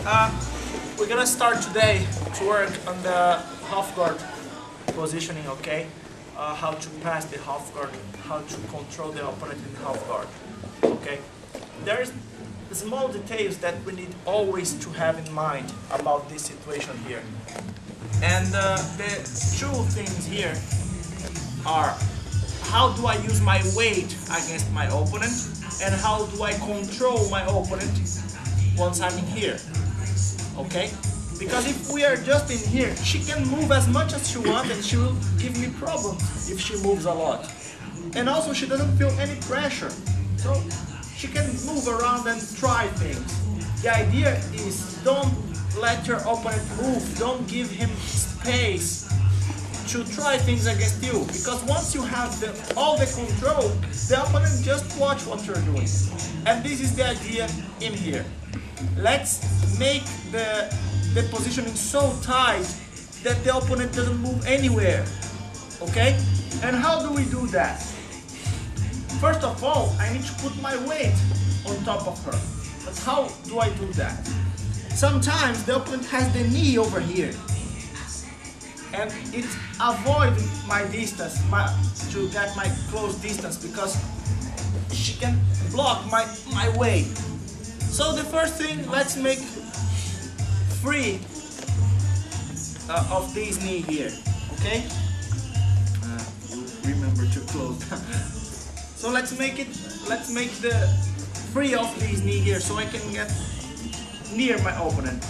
We're gonna start today to work on the half guard positioning, okay? How to pass the half guard, how to control the opponent in half guard, okay? There's small details that we need always to have in mind about this situation here. And the two things here are how do I use my weight against my opponent and how do I control my opponent once I'm in here, okay? Because if we are just in here, she can move as much as she wants and she will give me problems if she moves a lot. And also she doesn't feel any pressure, so she can move around and try things. The idea is don't let your opponent move, don't give him space to try things against you, because once you have all the control, the opponent just watch what you're doing. And this is the idea in here. Let's make the positioning so tight that the opponent doesn't move anywhere, okay? And how do we do that? First of all, I need to put my weight on top of her. But how do I do that? Sometimes the opponent has the knee over here, and it avoids my distance, to get my close distance, because she can block my way. So the first thing, let's make free of this knee here, okay? Remember to close. So let's make the free of this knee here so I can get near my opponent.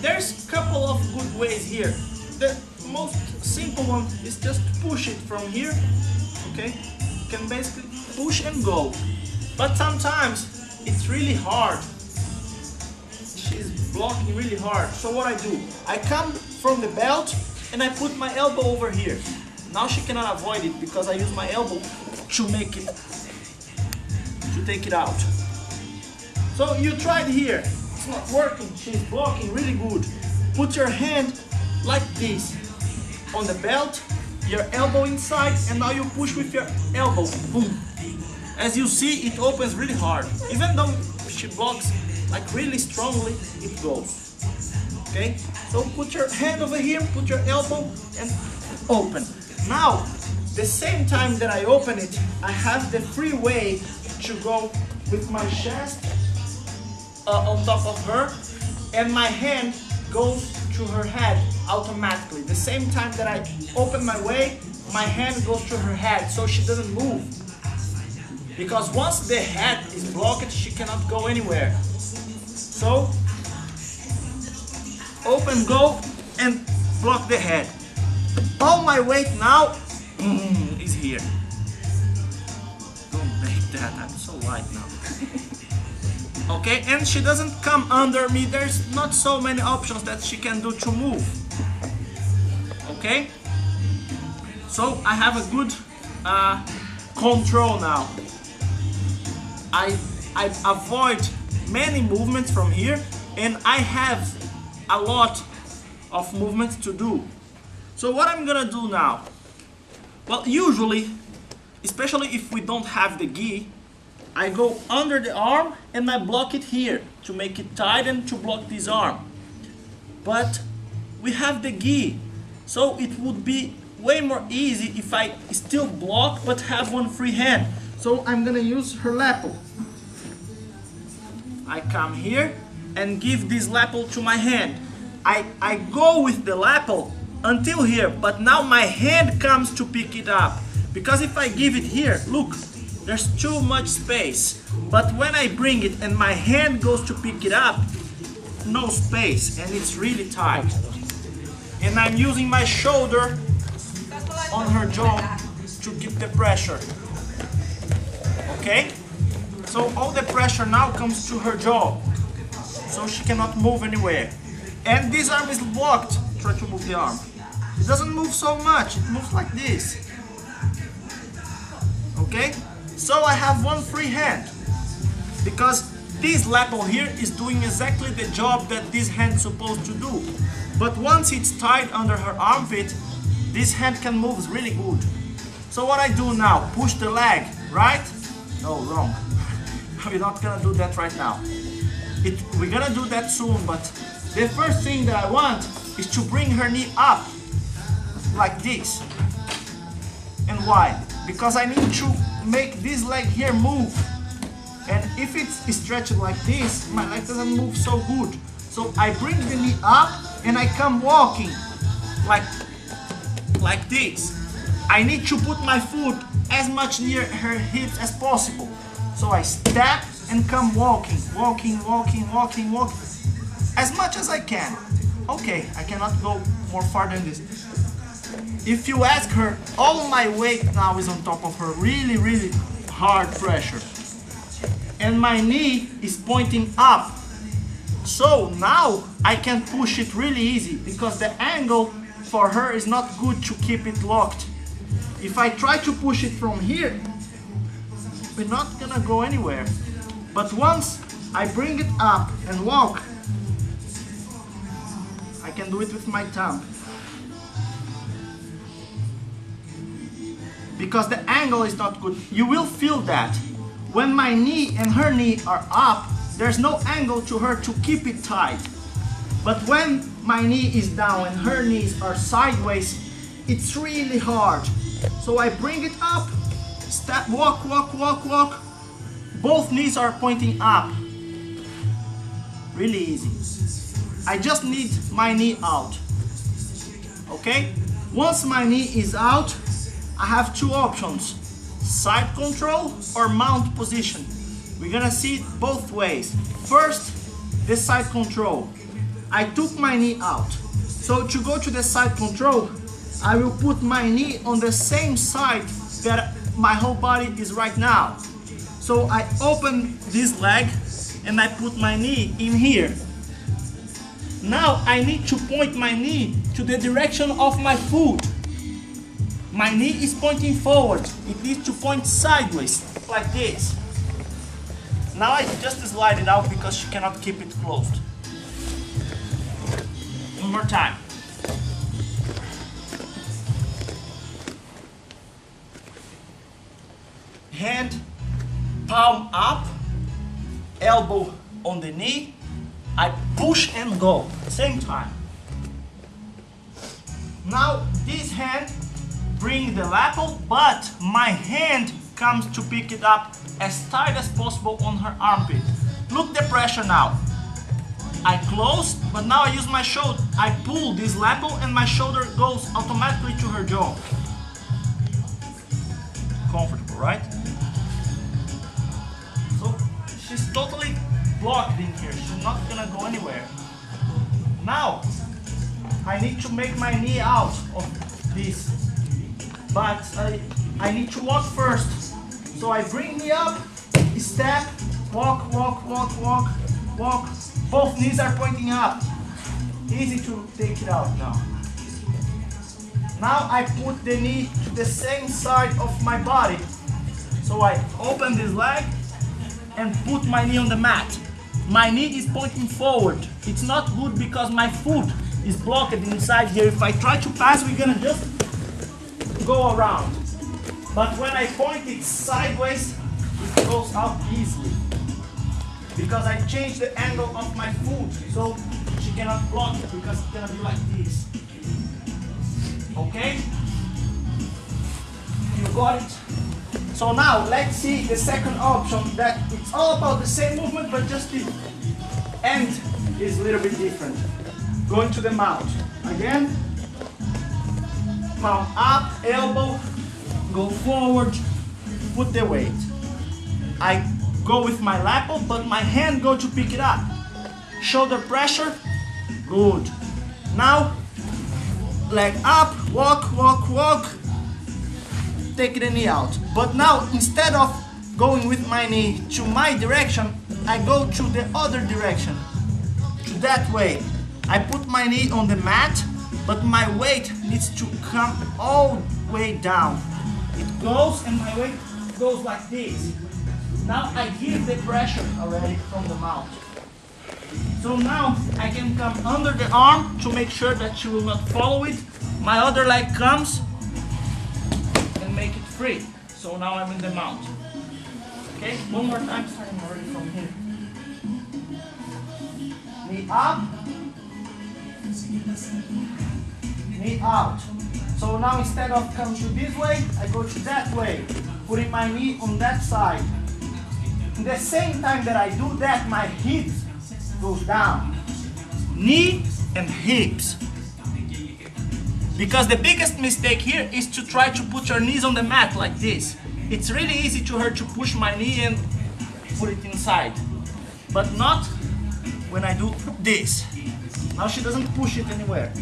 There's a couple of good ways here. The most simple one is just push it from here, okay? You can basically push and go. But sometimes it's really hard. She's blocking really hard. So what I do, I come from the belt and I put my elbow over here. Now she cannot avoid it because I use my elbow to take it out. So you tried here, it's not working, she's blocking really good. Put your hand like this on the belt, your elbow inside, and now you push with your elbow, boom. As you see, it opens really hard. Even though she blocks like really strongly, it goes. Okay? So put your hand over here, put your elbow, and open. Now, the same time that I open it, I have the free way to go with my chest on top of her, and my hand goes to her head automatically. The same time that I open my way, my hand goes to her head, so she doesn't move. Because once the head is blocked, she cannot go anywhere. So, open, go, and block the head. All my weight now is here. Don't make that, I'm so light now. Okay, and she doesn't come under me. There's not so many options that she can do to move. Okay, so I have a good control now. I avoid many movements from here, and I have a lot of movements to do. So what I'm gonna do now? Well, usually, especially if we don't have the gi, I go under the arm and I block it here to make it tight and to block this arm. But we have the gi, so it would be way more easy if I still block but have one free hand. So I'm gonna use her lapel. I come here and give this lapel to my hand. I go with the lapel until here, but now my hand comes to pick it up. Because if I give it here, look, there's too much space. But when I bring it and my hand goes to pick it up, no space, and it's really tight. And I'm using my shoulder on her jaw to keep the pressure. Okay? So all the pressure now comes to her jaw, so she cannot move anywhere. And this arm is blocked. Try to move the arm. It doesn't move so much, it moves like this. Okay? So I have one free hand, because this lapel here is doing exactly the job that this hand is supposed to do. But once it's tied under her armpit, this hand can move really good. So what I do now, push the leg, right? No, wrong. We're not gonna do that right now. We're gonna do that soon, but the first thing that I want is to bring her knee up like this. And why? Because I need to make this leg here move. And if it's stretched like this, my leg doesn't move so good. So I bring the knee up and I come walking like this. I need to put my foot as much near her hips as possible. So I step and come walking, as much as I can. Okay, I cannot go more far than this. If you ask her, all my weight now is on top of her, really, really hard pressure. And my knee is pointing up. So now I can push it really easy because the angle for her is not good to keep it locked. If I try to push it from here, we're not gonna go anywhere. But once I bring it up and walk, I can do it with my thumb. Because the angle is not good. You will feel that. When my knee and her knee are up, there's no angle to her to keep it tight. But when my knee is down and her knees are sideways, it's really hard. So I bring it up, step, walk. Both knees are pointing up. Really easy. I just need my knee out. Okay? Once my knee is out, I have two options. Side control or mount position. We're gonna see it both ways. First, the side control. I took my knee out. So to go to the side control, I will put my knee on the same side that my whole body is right now. So I open this leg and I put my knee in here. Now I need to point my knee to the direction of my foot. My knee is pointing forward. It needs to point sideways, like this. Now I just slide it out because she cannot keep it closed. One more time. Hand, palm up, elbow on the knee. I push and go, same time. Now this hand bring the lapel, but my hand comes to pick it up as tight as possible on her armpit. Look the pressure now. I close, but now I use my shoulder. I pull this lapel and my shoulder goes automatically to her jaw. Comfortable, right? So she's totally blocked in here. She's not gonna go anywhere. Now I need to make my knee out of this, but I need to walk first. So I bring me up, step, walk. Both knees are pointing up. Easy to take it out now. Now I put the knee to the same side of my body. So I open this leg and put my knee on the mat. My knee is pointing forward. It's not good because my foot is blocked inside here. If I try to pass, we're gonna just go around. But when I point it sideways, it goes out easily. Because I changed the angle of my foot, so she cannot block it because it's gonna be like this. Okay? You got it? So now let's see the second option, that it's all about the same movement, but just the end is a little bit different. Going to the mount. Again, palm up, elbow, go forward, put the weight. I go with my lapel, but my hand go to pick it up. Shoulder pressure, good. Now, leg up, walk, take the knee out. But now, instead of going with my knee to my direction, I go to the other direction, to that way. I put my knee on the mat, but my weight needs to come all the way down. It goes and my weight goes like this. Now I give the pressure already from the mount. So now I can come under the arm to make sure that she will not follow it. My other leg comes and make it free. So now I'm in the mount. Okay, one more time, starting already from here. knee up, knee out. So now instead of coming to this way, I go to that way, putting my knee on that side. In the same time that I do that, my hips goes down. Knee and hips. Because the biggest mistake here is to try to put your knees on the mat like this. It's really easy to her to push my knee and put it inside, but not when I do this. Now she doesn't push it anywhere.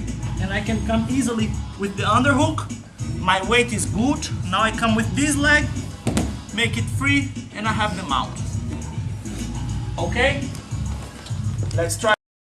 And I can come easily with the underhook. My weight is good. Now I come with this leg, make it free, and I have the mount. Okay? Let's try.